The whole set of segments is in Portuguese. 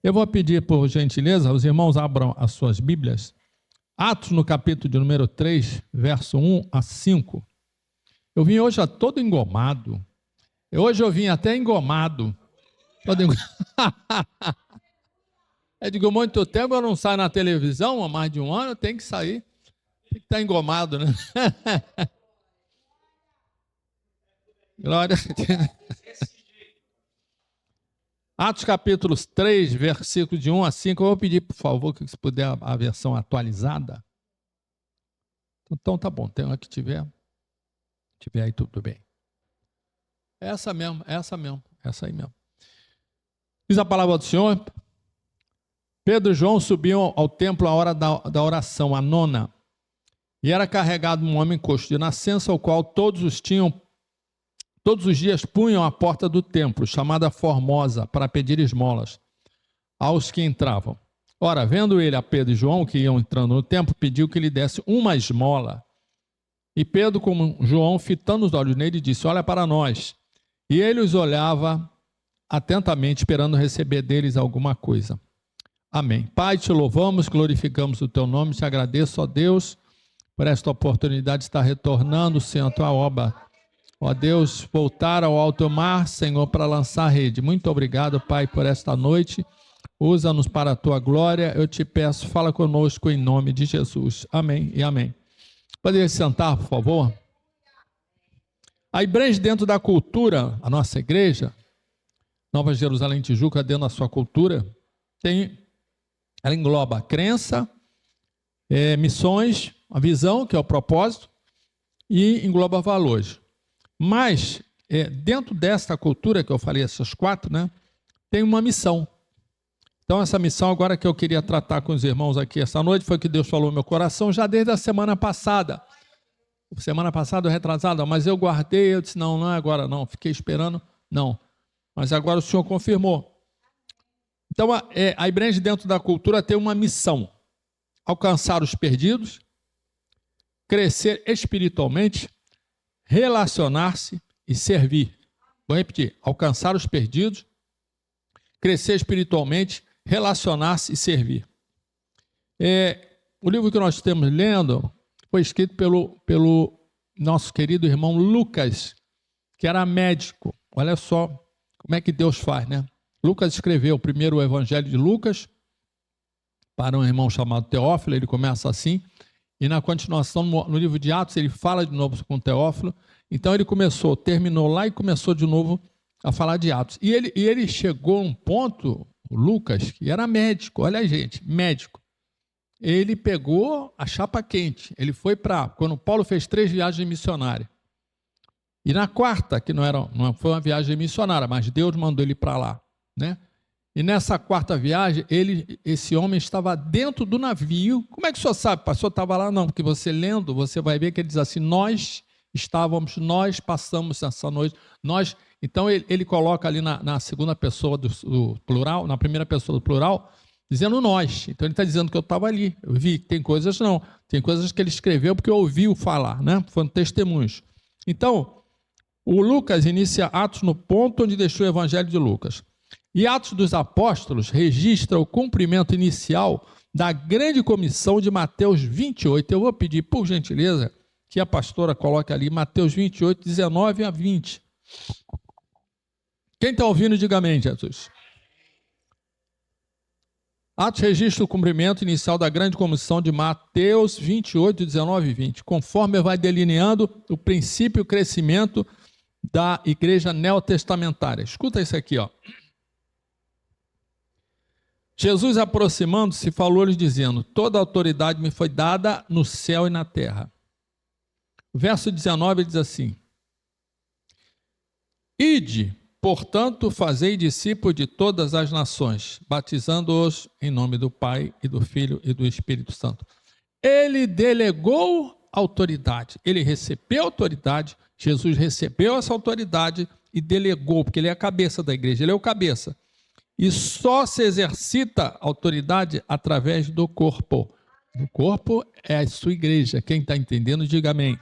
Eu vou pedir, por gentileza, os irmãos abram as suas Bíblias. Atos, no capítulo de número 3, verso 1 a 5. Eu vim hoje todo engomado. Hoje eu vim até engomado. Todo Eu digo, muito tempo eu não saio na televisão, há mais de um ano, tem que sair. Tem que estar engomado, né? Glória a Deus. Atos capítulo 3, versículos de 1 a 5. Eu vou pedir, por favor, que se puder a versão atualizada. Então tá bom, tem uma que tiver aí tudo bem. Essa mesmo, essa aí mesmo. Diz a palavra do Senhor: Pedro e João subiam ao templo à hora da oração, a nona, e era carregado um homem coxo de nascença, ao qual todos os dias punham à porta do templo, chamada Formosa, para pedir esmolas aos que entravam. Ora, vendo ele a Pedro e João, que iam entrando no templo, pediu que lhe desse uma esmola. E Pedro, como João, fitando os olhos nele, disse: olha para nós. E ele os olhava atentamente, esperando receber deles alguma coisa. Amém. Pai, te louvamos, glorificamos o teu nome, te agradeço, ó Deus, por esta oportunidade de estar retornando, Senhor, a tua obra. Ó Deus, voltar ao alto mar, Senhor, para lançar a rede. Muito obrigado, Pai, por esta noite. Usa-nos para a tua glória. Eu te peço, fala conosco em nome de Jesus. Amém e amém. Poderia se sentar, por favor? A igreja, dentro da cultura, a nossa igreja, Nova Jerusalém Tijuca, dentro da sua cultura, ela engloba a crença, missões, a visão, que é o propósito, e engloba valores. Mas, dentro desta cultura que eu falei, essas quatro, né, tem uma missão. Então, essa missão agora que eu queria tratar com os irmãos aqui essa noite, foi que Deus falou no meu coração já desde a semana passada. Semana passada, retrasada, mas eu guardei, eu disse, não é agora não, fiquei esperando, não. Mas agora o Senhor confirmou. Então, a igreja dentro da cultura tem uma missão: alcançar os perdidos, crescer espiritualmente, relacionar-se e servir. Vou repetir: alcançar os perdidos, crescer espiritualmente, relacionar-se e servir. O livro que nós estamos lendo foi escrito pelo nosso querido irmão Lucas, que era médico. Olha só como é que Deus faz, né? Lucas escreveu primeiro o Evangelho de Lucas para um irmão chamado Teófilo. Ele começa assim, e na continuação, no livro de Atos, ele fala de novo com Teófilo. Então ele terminou lá e começou de novo a falar de Atos. E ele chegou a um ponto, o Lucas, que era médico, olha gente, médico. Ele pegou a chapa quente. Ele foi quando Paulo fez 3 viagens missionárias. E na quarta, que não foi uma viagem missionária, mas Deus mandou ele para lá, né? E nessa quarta viagem, esse homem estava dentro do navio. Como é que o senhor sabe? O pastor estava lá? Não, porque você lendo, você vai ver que ele diz assim: nós passamos essa noite, nós. Então ele coloca ali na segunda pessoa do plural, na primeira pessoa do plural, dizendo nós. Então ele está dizendo que eu estava ali, eu vi. Tem coisas que ele escreveu porque ouviu falar, né? Foram testemunhos. Então, o Lucas inicia Atos no ponto onde deixou o Evangelho de Lucas. E Atos dos Apóstolos registra o cumprimento inicial da grande comissão de Mateus 28. Eu vou pedir, por gentileza, que a pastora coloque ali Mateus 28, 19 a 20. Quem está ouvindo, diga amém, Jesus. Atos registra o cumprimento inicial da grande comissão de Mateus 28, 19 e 20, conforme vai delineando o princípio e o crescimento da igreja neotestamentária. Escuta isso aqui, ó. Jesus, aproximando-se, falou-lhes dizendo: toda a autoridade me foi dada no céu e na terra. O verso 19 diz assim: ide, portanto, fazei discípulos de todas as nações, batizando-os em nome do Pai e do Filho e do Espírito Santo. Ele delegou autoridade, ele recebeu autoridade. Jesus recebeu essa autoridade e delegou, porque ele é a cabeça da igreja, ele é o cabeça. E só se exercita a autoridade através do corpo. O corpo é a sua igreja. Quem está entendendo, diga amém.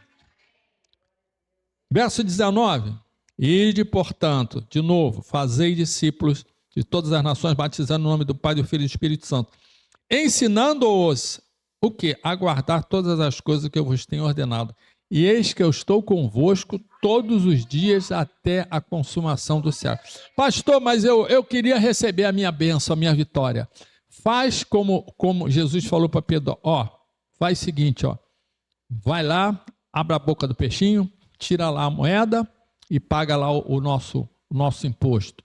Verso 19. Ide, portanto, de novo, fazei discípulos de todas as nações, batizando no nome do Pai, do Filho e do Espírito Santo, ensinando-os o quê? A guardar todas as coisas que eu vos tenho ordenado. E eis que eu estou convosco todos os dias até a consumação do século. Pastor, mas eu queria receber a minha bênção, a minha vitória. Faz como Jesus falou para Pedro, faz o seguinte, vai lá, abre a boca do peixinho, tira lá a moeda e paga lá o nosso imposto.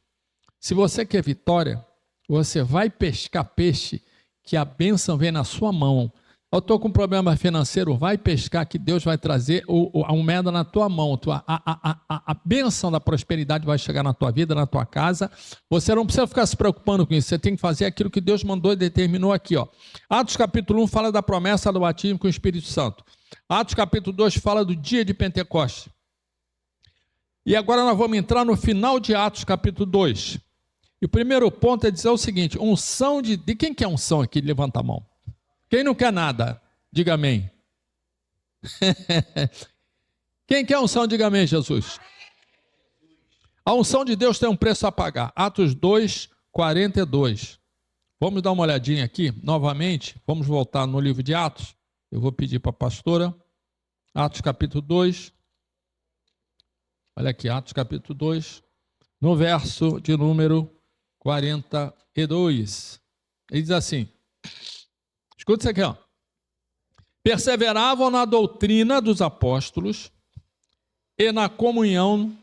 Se você quer vitória, você vai pescar peixe, que a bênção vem na sua mão. Eu estou com um problema financeiro, vai pescar que Deus vai trazer a moeda na tua mão. A bênção da prosperidade vai chegar na tua vida, na tua casa. Você não precisa ficar se preocupando com isso, você tem que fazer aquilo que Deus mandou e determinou aqui. Atos capítulo 1 fala da promessa do batismo com o Espírito Santo. Atos capítulo 2 fala do dia de Pentecostes. E agora nós vamos entrar no final de Atos capítulo 2. E o primeiro ponto é dizer o seguinte, unção de quem quer unção aqui? Levanta a mão. Quem não quer nada, diga amém. Quem quer unção, diga amém, Jesus. A unção de Deus tem um preço a pagar. Atos 2, 42. Vamos dar uma olhadinha aqui, novamente. Vamos voltar no livro de Atos. Eu vou pedir para a pastora. Atos capítulo 2. Olha aqui, Atos capítulo 2. No verso de número 42. Ele diz assim. Escuta isso aqui, perseveravam na doutrina dos apóstolos e na comunhão,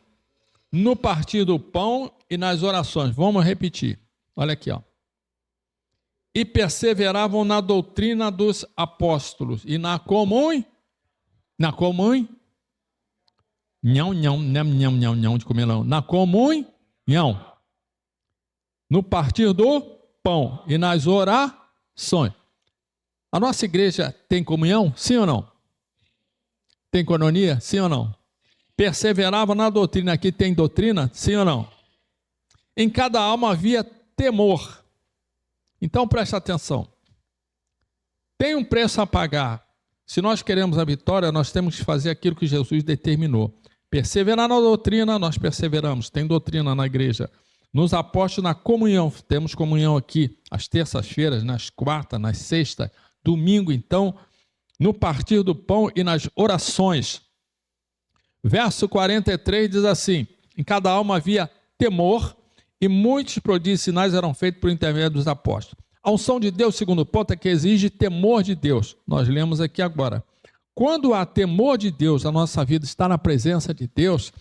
no partir do pão e nas orações. Vamos repetir. Olha aqui, E perseveravam na doutrina dos apóstolos e na comunhão. Não de comer não. Na comunhão. No partir do pão e nas orações. A nossa igreja tem comunhão? Sim ou não? Tem coinonia? Sim ou não? Perseverava na doutrina. Aqui tem doutrina? Sim ou não? Em cada alma havia temor. Então preste atenção. Tem um preço a pagar. Se nós queremos a vitória, nós temos que fazer aquilo que Jesus determinou. Perseverar na doutrina, nós perseveramos. Tem doutrina na igreja. Nos apóstolos, na comunhão. Temos comunhão aqui às terças-feiras, nas quartas, nas sextas. Domingo, então, no partir do pão e nas orações. Verso 43 diz assim, em cada alma havia temor e muitos prodígios e sinais eram feitos por intermédio dos apóstolos. A unção de Deus, segundo ponto, é que exige temor de Deus. Nós lemos aqui agora. Quando há temor de Deus, a nossa vida está na presença de Deus,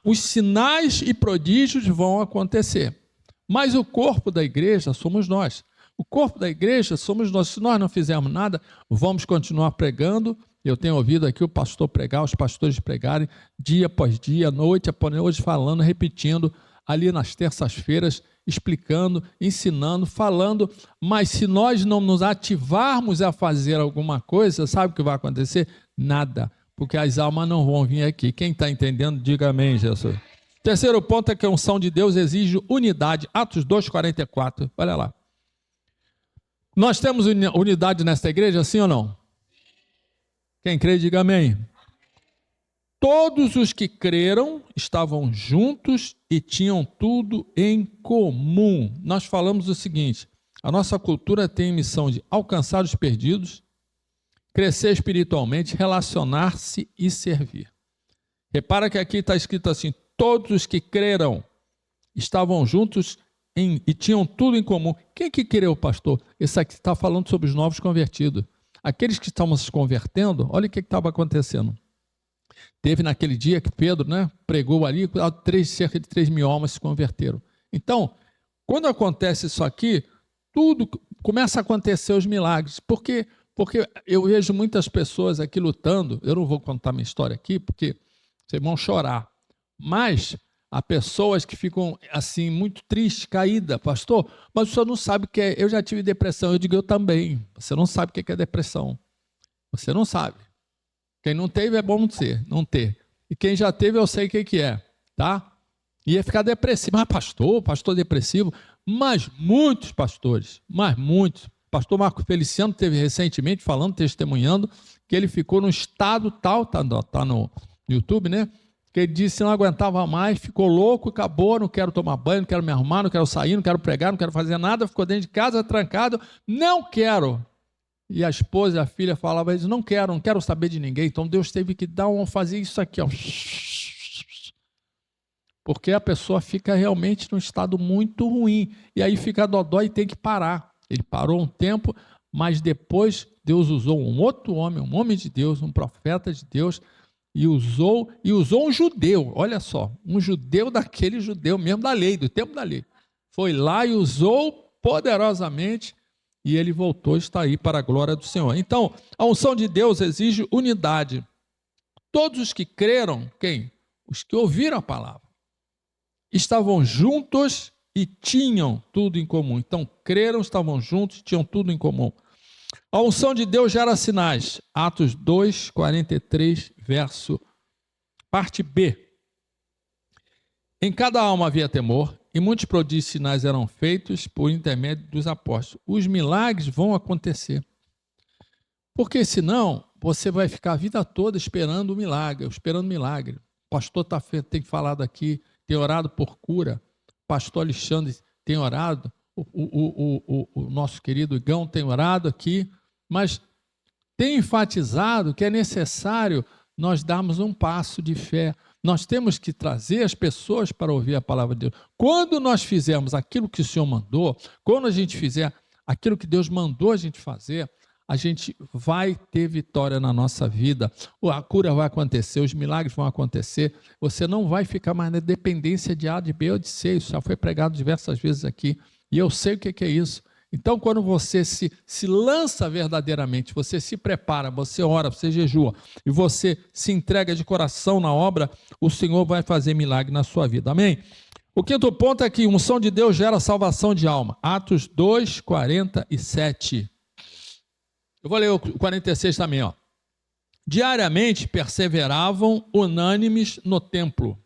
os sinais e prodígios vão acontecer. Mas o corpo da igreja somos nós. O corpo da igreja somos nós. Se nós não fizermos nada, vamos continuar pregando. Eu tenho ouvido aqui o pastor pregar, os pastores pregarem dia após dia, noite após noite, falando, repetindo, ali nas terças-feiras, explicando, ensinando, falando. Mas se nós não nos ativarmos a fazer alguma coisa, sabe o que vai acontecer? Nada, porque as almas não vão vir aqui. Quem está entendendo, diga amém, Jesus. Terceiro ponto é que a unção de Deus exige unidade. Atos 2, 44. Olha lá. Nós temos unidade nesta igreja, sim ou não? Quem crê, diga amém. Todos os que creram estavam juntos e tinham tudo em comum. Nós falamos o seguinte, a nossa cultura tem a missão de alcançar os perdidos, crescer espiritualmente, relacionar-se e servir. Repara que aqui está escrito assim, todos os que creram estavam juntos e tinham tudo em comum. Quem que creu, pastor? Esse aqui está falando sobre os novos convertidos. Aqueles que estavam se convertendo, olha o que estava acontecendo. Teve naquele dia que Pedro pregou ali, cerca de 3 mil almas se converteram. Então, quando acontece isso aqui, tudo começa a acontecer os milagres. Porque eu vejo muitas pessoas aqui lutando, eu não vou contar minha história aqui, porque vocês vão chorar. Mas há pessoas que ficam assim, muito tristes, caídas. Pastor, mas o senhor não sabe o que é. Eu já tive depressão. Eu digo, eu também. Você não sabe o que é depressão. Você não sabe. Quem não teve é bom não ter. E quem já teve, eu sei o que é. Tá? Ia ficar depressivo. Mas pastor depressivo. Mas muitos pastores, Pastor Marco Feliciano teve recentemente falando, testemunhando, que ele ficou num estado tal, tá no YouTube, que ele disse que não aguentava mais, ficou louco, acabou, não quero tomar banho, não quero me arrumar, não quero sair, não quero pregar, não quero fazer nada, ficou dentro de casa, trancado, não quero. E a esposa e a filha falavam, eles não quero saber de ninguém. Então Deus teve que fazer isso aqui, ó. Porque a pessoa fica realmente num estado muito ruim, e aí fica dodói e tem que parar. Ele parou um tempo, mas depois Deus usou um outro homem, um homem de Deus, um profeta de Deus, e usou um judeu, olha só, um judeu daquele judeu mesmo da lei, do tempo da lei. Foi lá e usou poderosamente, e ele voltou a estar aí para a glória do Senhor. Então, a unção de Deus exige unidade. Todos os que creram, quem? Os que ouviram a palavra, estavam juntos e tinham tudo em comum. Então, creram, estavam juntos e tinham tudo em comum. A unção de Deus gera sinais. Atos 2, 43, parte B. Em cada alma havia temor, e muitos prodígios e sinais eram feitos por intermédio dos apóstolos. Os milagres vão acontecer. Porque senão, você vai ficar a vida toda esperando o milagre, O pastor tem falado aqui, tem orado por cura. O pastor Alexandre tem orado. O nosso querido Igão tem orado aqui. Mas tem enfatizado que é necessário nós darmos um passo de fé. Nós temos que trazer as pessoas para ouvir a palavra de Deus. Quando nós fizermos aquilo que o Senhor mandou, quando a gente fizer aquilo que Deus mandou a gente fazer, a gente vai ter vitória na nossa vida. A cura vai acontecer, os milagres vão acontecer. Você não vai ficar mais na dependência de A, de B ou de C. Isso já foi pregado diversas vezes aqui. E eu sei o que é isso. Então, quando você se lança verdadeiramente, você se prepara, você ora, você jejua e você se entrega de coração na obra, o Senhor vai fazer milagre na sua vida. Amém? O quinto ponto é que unção de Deus gera salvação de alma. Atos 2, 47. Eu vou ler o 46 também. Ó. Diariamente perseveravam unânimes no templo.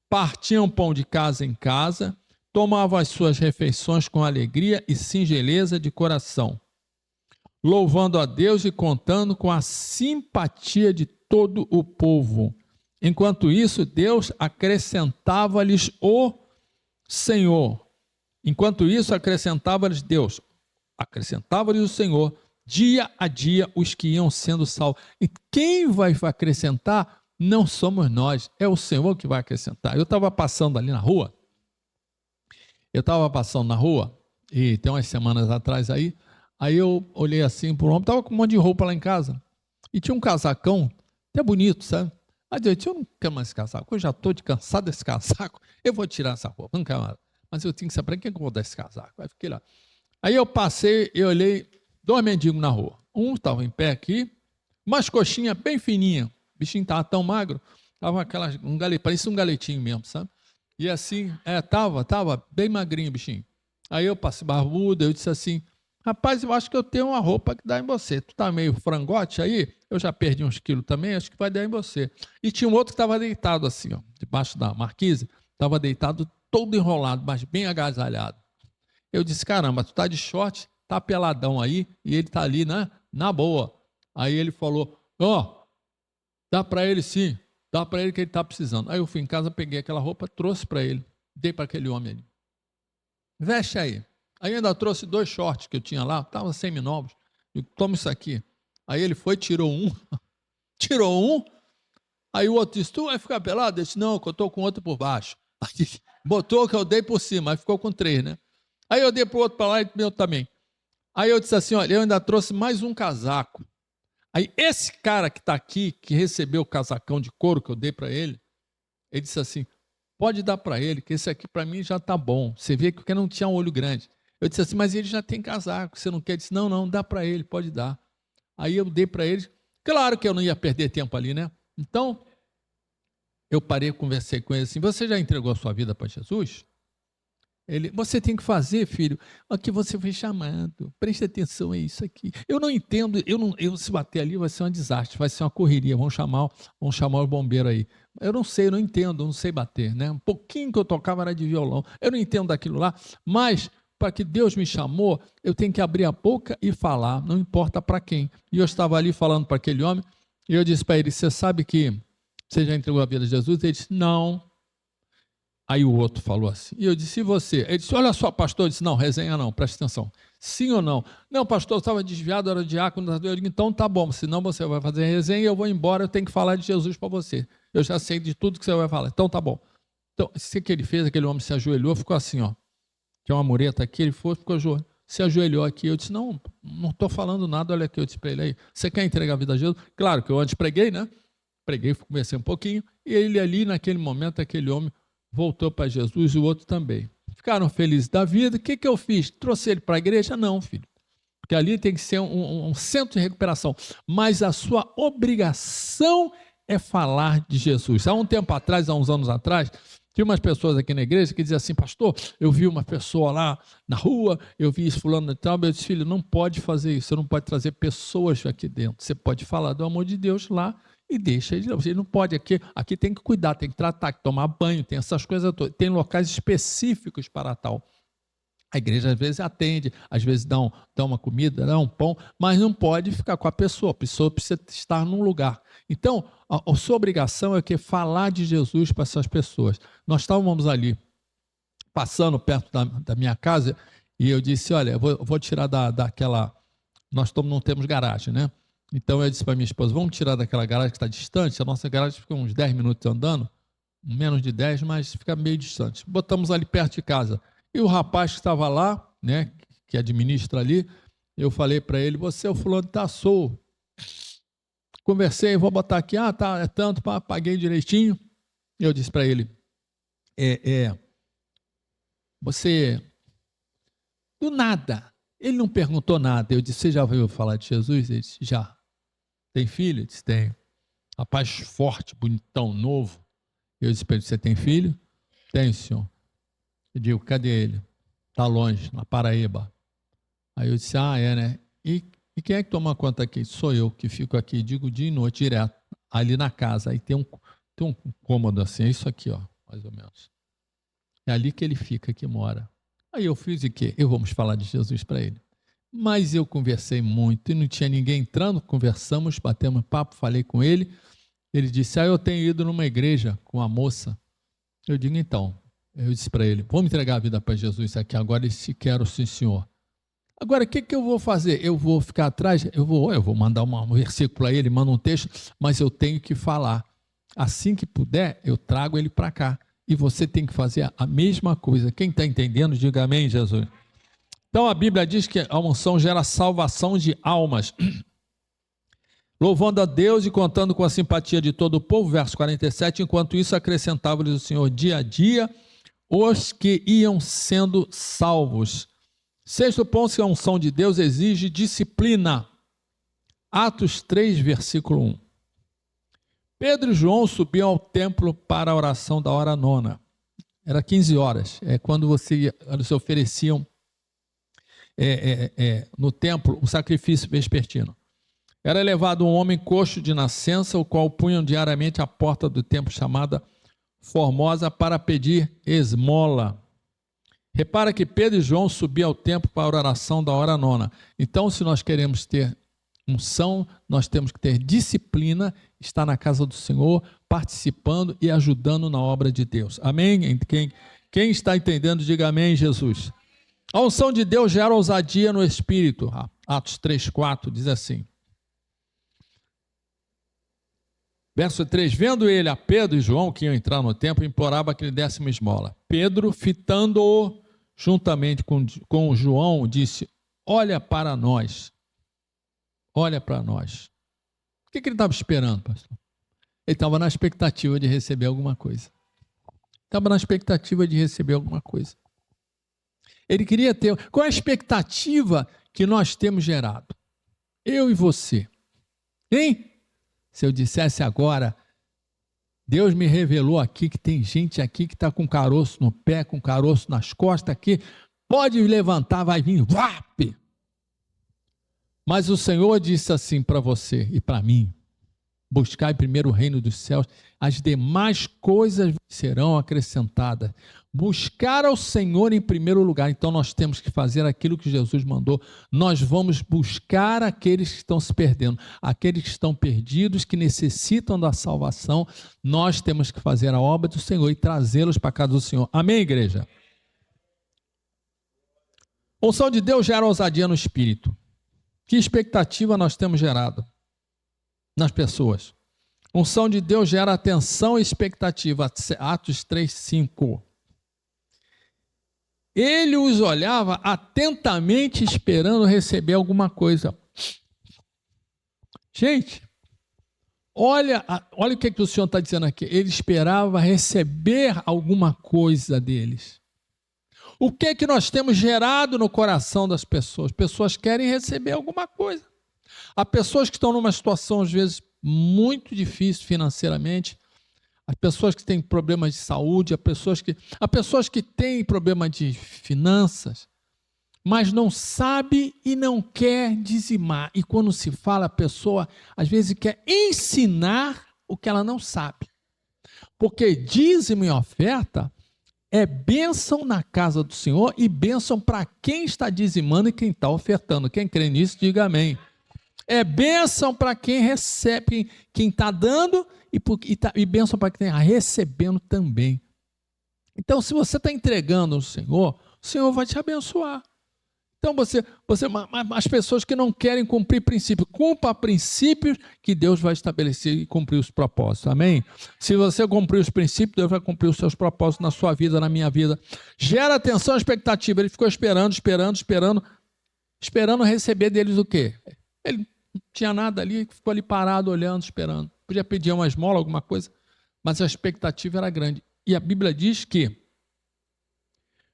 Partiam pão de casa em casa, tomavam as suas refeições com alegria e singeleza de coração, louvando a Deus e contando com a simpatia de todo o povo. Enquanto isso, Deus acrescentava-lhes o Senhor. Acrescentava-lhes o Senhor, dia a dia, os que iam sendo salvos. E quem vai acrescentar não somos nós, é o Senhor que vai acrescentar. Eu estava passando ali na rua, e tem umas semanas atrás aí eu olhei assim para um homem, estava com um monte de roupa lá em casa, e tinha um casacão, até bonito, sabe? Mas eu não quero mais esse casaco, eu já estou cansado desse casaco, eu vou tirar essa roupa, não quero mais. Mas eu tenho que saber para quem eu vou dar esse casaco. Aí fiquei lá. Aí eu passei e olhei 2 mendigos na rua. Um estava em pé aqui, umas coxinhas bem fininhas, o bichinho estava tão magro, estava parecia um galetinho mesmo, sabe? E assim, tava bem magrinho o bichinho. Aí eu passei barbudo, eu disse assim, rapaz, eu acho que eu tenho uma roupa que dá em você. Tu tá meio frangote aí? Eu já perdi uns quilos também, acho que vai dar em você. E tinha um outro que estava deitado assim, ó, debaixo da marquise, estava deitado todo enrolado, mas bem agasalhado. Eu disse, caramba, tu tá de short, tá peladão aí, e ele tá ali na boa. Aí ele falou, dá para ele sim. Dá para ele que ele está precisando. Aí eu fui em casa, peguei aquela roupa, trouxe para ele, dei para aquele homem ali. Veste aí. Aí ainda trouxe 2 shorts que eu tinha lá, estavam semi-novos. Toma isso aqui. Aí ele foi, tirou um. Aí o outro disse, tu vai ficar pelado? Eu disse, não, que eu estou com outro por baixo. Aí botou que eu dei por cima, aí ficou com 3, né? Aí eu dei para o outro para lá e meu também. Aí eu disse assim, olha, eu ainda trouxe mais um casaco. Aí esse cara que está aqui, que recebeu o casacão de couro que eu dei para ele, ele disse assim, pode dar para ele, que esse aqui para mim já está bom. Você vê que não tinha um olho grande. Eu disse assim, mas ele já tem casaco, você não quer? Ele disse, não, dá para ele, pode dar. Aí eu dei para ele, claro que eu não ia perder tempo ali, né? Então, eu parei, conversei com ele assim, você já entregou a sua vida para Jesus? Ele, você tem que fazer, filho, o que você foi chamado, preste atenção a isso aqui. Eu não entendo, se bater ali vai ser um desastre, vai ser uma correria, vão chamar o bombeiro aí. Eu não sei, eu não entendo, eu não sei bater, né? Um pouquinho que eu tocava era de violão, eu não entendo daquilo lá, mas para que Deus me chamou, eu tenho que abrir a boca e falar, não importa para quem. E eu estava ali falando para aquele homem, e eu disse para ele, você sabe que Você já entregou a vida a Jesus? Ele disse, não. Aí o outro falou assim, e eu disse, e você? Ele disse, olha só, pastor. Eu disse, não, resenha não, presta atenção. Sim ou não? Não, pastor, eu estava desviado, era diácono. Eu digo, então tá bom, senão você vai fazer resenha e eu vou embora, eu tenho que falar de Jesus para você. Eu já sei de tudo que você vai falar, então tá bom. Então, o que ele fez, aquele homem se ajoelhou, ficou assim, ó. Tinha uma mureta aqui, ele foi, ficou se ajoelhou aqui. Eu disse, não estou falando nada, olha aqui, eu disse para ele aí, você quer entregar a vida a Jesus? Claro que eu antes preguei, né? Preguei, conversei um pouquinho, e ele ali, naquele momento, aquele homem voltou para Jesus e o outro também. Ficaram felizes da vida. O que eu fiz? Trouxe ele para a igreja? Não, filho. Porque ali tem que ser um centro de recuperação. Mas a sua obrigação é falar de Jesus. Há um tempo atrás, há uns anos atrás, tinha umas pessoas aqui na igreja que diziam assim, pastor, eu vi uma pessoa lá na rua, eu vi isso fulano e tal, eu disse, filho, não pode fazer isso, você não pode trazer pessoas aqui dentro. Você pode falar do amor de Deus lá, e deixa ele, você não pode, aqui tem que cuidar, tem que tratar, tem que tomar banho, tem essas coisas todas, tem locais específicos para tal. A igreja às vezes atende, às vezes dá uma comida, dá um pão, mas não pode ficar com a pessoa precisa estar num lugar. Então, a sua obrigação é falar de Jesus para essas pessoas. Nós estávamos ali, passando perto da minha casa, e eu disse, olha, eu vou tirar daquela, nós não temos garagem, né? Então eu disse para minha esposa, vamos tirar daquela garagem que está distante, a nossa garagem fica uns 10 minutos andando, menos de 10, mas fica meio distante. Botamos ali perto de casa. E o rapaz que estava lá, né, que administra ali, eu falei para ele, você é o fulano de tal, sou. Conversei, vou botar aqui, tá, é tanto, paguei direitinho. Eu disse para ele, você, do nada, ele não perguntou nada. Eu disse, você já ouviu falar de Jesus? Ele disse, já. Tem filho? Eu disse, tem. Rapaz forte, bonitão, novo. Eu disse para ele, você tem filho? Tenho, senhor. Eu digo, cadê ele? Está longe, na Paraíba. Aí eu disse, é, né? E quem é que toma conta aqui? Sou eu que fico aqui, digo dia e noite, direto, ali na casa. Aí tem um cômodo assim, é isso aqui, ó, mais ou menos. É ali que ele fica, que mora. Aí eu fiz o quê? Vamos falar de Jesus para ele. Mas eu conversei muito e não tinha ninguém entrando, conversamos, batemos papo, falei com ele. Ele disse, eu tenho ido numa igreja com a moça. Eu digo, então, eu disse para ele, vou me entregar a vida para Jesus aqui agora, e se quero, sim, senhor. Agora, o que eu vou fazer? Eu vou ficar atrás? Eu vou mandar um versículo a ele, mando um texto, mas eu tenho que falar. Assim que puder, eu trago ele para cá. E você tem que fazer a mesma coisa. Quem está entendendo, diga amém, Jesus. Então, a Bíblia diz que a unção gera salvação de almas. Louvando a Deus e contando com a simpatia de todo o povo, verso 47, enquanto isso acrescentava-lhes o Senhor dia a dia os que iam sendo salvos. Sexto ponto, que a unção de Deus exige disciplina. Atos 3, versículo 1. Pedro e João subiam ao templo para a oração da hora nona. Era 15 horas, quando se ofereciam no templo o sacrifício vespertino. Era levado um homem coxo de nascença, o qual punham diariamente à porta do templo chamada Formosa para pedir esmola. Repara que Pedro e João subiam ao templo para a oração da hora nona. Então, se nós queremos ter unção, nós temos que ter disciplina, estar na casa do Senhor, participando e ajudando na obra de Deus. Amém? Quem está entendendo, diga amém, Jesus. A unção de Deus gera ousadia no Espírito. Atos 3,4 diz assim. Verso 3, vendo ele a Pedro e João que iam entrar no templo, implorava que lhe desse uma esmola. Pedro, fitando-o juntamente com João, disse, olha para nós. Olha para nós. O que ele estava esperando, pastor? Ele estava na expectativa de receber alguma coisa. Estava na expectativa de receber alguma coisa. Ele queria ter... Qual é a expectativa que nós temos gerado? Eu e você. Hein? Se eu dissesse agora, Deus me revelou aqui que tem gente aqui que está com caroço no pé, com caroço nas costas aqui, pode levantar, vai vir, Mas o Senhor disse assim para você e para mim, Buscai primeiro o reino dos céus, as demais coisas serão acrescentadas. Buscar ao Senhor em primeiro lugar. Então nós temos que fazer aquilo que Jesus mandou. Nós vamos buscar aqueles que estão se perdendo, aqueles que estão perdidos, que necessitam da salvação. Nós temos que fazer a obra do Senhor e trazê-los para a casa do Senhor. Amém, igreja? A unção de Deus gera ousadia no espírito. Que expectativa nós temos gerado nas pessoas? A unção de Deus gera atenção e expectativa. Atos 3:5. Ele os olhava atentamente, esperando receber alguma coisa. Gente, olha o que o Senhor está dizendo aqui. Ele esperava receber alguma coisa deles. O que nós temos gerado no coração das pessoas? Pessoas querem receber alguma coisa. Há pessoas que estão numa situação, às vezes, muito difícil financeiramente. As pessoas que têm problemas de saúde, há pessoas que têm problema de finanças, mas não sabe e não quer dizimar. E quando se fala, a pessoa às vezes quer ensinar o que ela não sabe. Porque dízimo e oferta é bênção na casa do Senhor e bênção para quem está dizimando e quem está ofertando. Quem crê nisso, diga amém. É bênção para quem recebe, quem está dando e bênção para quem está recebendo também. Então, se você está entregando ao Senhor, o Senhor vai te abençoar. Então, as pessoas que não querem cumprir princípios, cumpra princípios que Deus vai estabelecer e cumprir os propósitos. Amém? Se você cumprir os princípios, Deus vai cumprir os seus propósitos na sua vida, na minha vida. Gera atenção e expectativa. Ele ficou esperando receber deles o quê? Ele não tinha nada ali, ficou ali parado, olhando, esperando. Podia pedir uma esmola, alguma coisa, mas a expectativa era grande. E a Bíblia diz que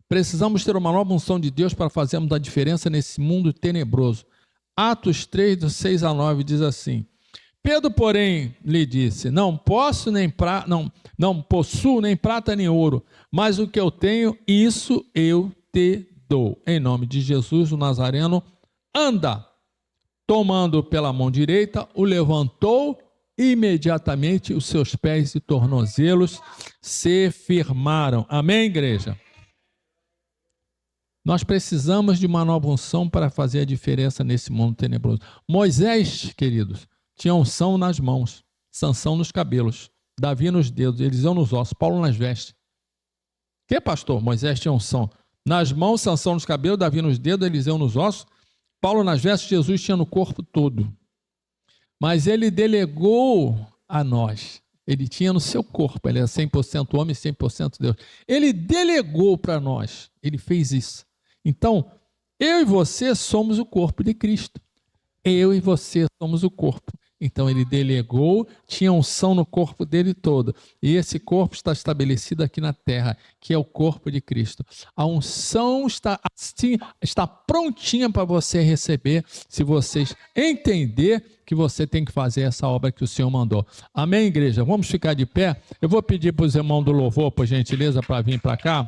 precisamos ter uma nova unção de Deus para fazermos a diferença nesse mundo tenebroso. Atos 3, do 6-9, diz assim: Pedro, porém, lhe disse: não possuo nem prata nem ouro, mas o que eu tenho, isso eu te dou. Em nome de Jesus, o Nazareno, anda. Tomando pela mão direita, o levantou e imediatamente os seus pés e tornozelos se firmaram. Amém, igreja? Nós precisamos de uma nova unção para fazer a diferença nesse mundo tenebroso. Moisés, queridos, tinha unção nas mãos, Sansão nos cabelos, Davi nos dedos, Eliseu nos ossos, Paulo nas vestes. Que, pastor? Moisés tinha unção nas mãos, Sansão nos cabelos, Davi nos dedos, Eliseu nos ossos, Paulo nas vestes, Jesus tinha no corpo todo. Mas ele delegou a nós. Ele tinha no seu corpo, ele é 100% homem e 100% Deus. Ele delegou para nós, ele fez isso. Então, eu e você somos o corpo de Cristo. Eu e você somos o corpo. Então, ele delegou, tinha unção no corpo dele todo. E esse corpo está estabelecido aqui na terra, que é o corpo de Cristo. A unção está prontinha para você receber, se vocês entender que você tem que fazer essa obra que o Senhor mandou. Amém, igreja? Vamos ficar de pé? Eu vou pedir para os irmãos do louvor, por gentileza, para vir para cá.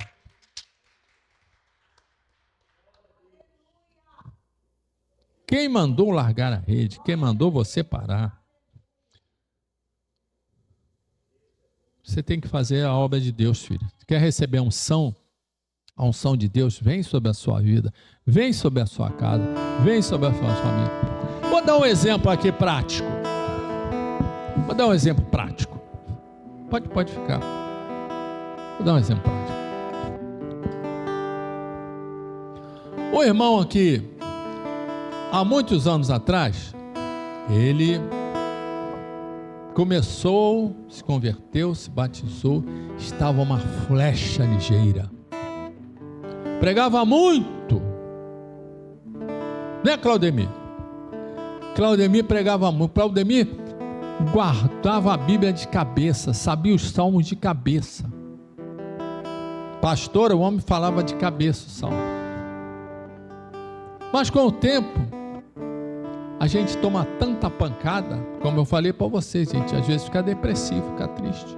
Quem mandou largar a rede? Quem mandou você parar? Você tem que fazer a obra de Deus, filho. Quer receber a unção? A unção de Deus vem sobre a sua vida, vem sobre a sua casa, vem sobre a sua família. Vou dar um exemplo aqui prático. Pode ficar. Vou dar um exemplo prático. O irmão aqui, há muitos anos atrás, ele começou, se converteu, se batizou, estava uma flecha ligeira. Pregava muito. Né, Claudemir? Claudemir pregava muito. Claudemir guardava a Bíblia de cabeça, sabia os salmos de cabeça. Pastor, o homem falava de cabeça o salmo. Mas com o tempo, a gente toma tanta pancada, como eu falei para vocês, gente, às vezes fica depressivo, fica triste.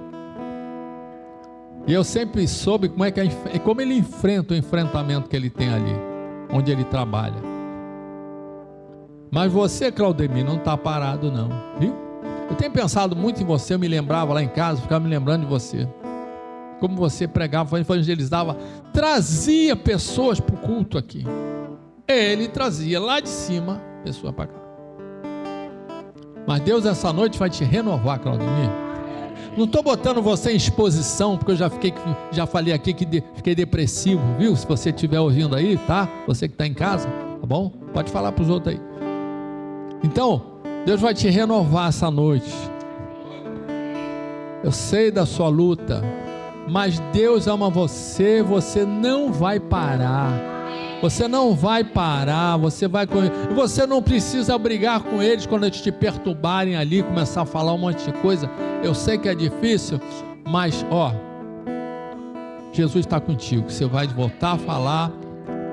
E eu sempre soube como ele enfrenta o enfrentamento que ele tem ali, onde ele trabalha. Mas você, Claudemir, não está parado não, viu? Eu tenho pensado muito em você, eu me lembrava lá em casa, ficava me lembrando de você. Como você pregava, evangelizava, trazia pessoas para o culto aqui. Ele trazia lá de cima pessoas para cá. Mas Deus essa noite vai te renovar, Claudemir. Não estou botando você em exposição, porque eu já falei aqui que fiquei depressivo, viu? Se você estiver ouvindo aí, tá? Você que está em casa, tá bom? Pode falar para os outros aí. Então, Deus vai te renovar essa noite. Eu sei da sua luta, mas Deus ama você, você não vai parar. Você não vai parar, você não precisa brigar com eles quando eles te perturbarem ali, começar a falar um monte de coisa. Eu sei que é difícil, mas Jesus está contigo. Você vai voltar a falar,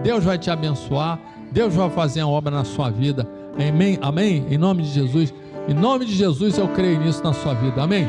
Deus vai te abençoar, Deus vai fazer a obra na sua vida. Amém? Amém? Em nome de Jesus. Em nome de Jesus eu creio nisso na sua vida. Amém?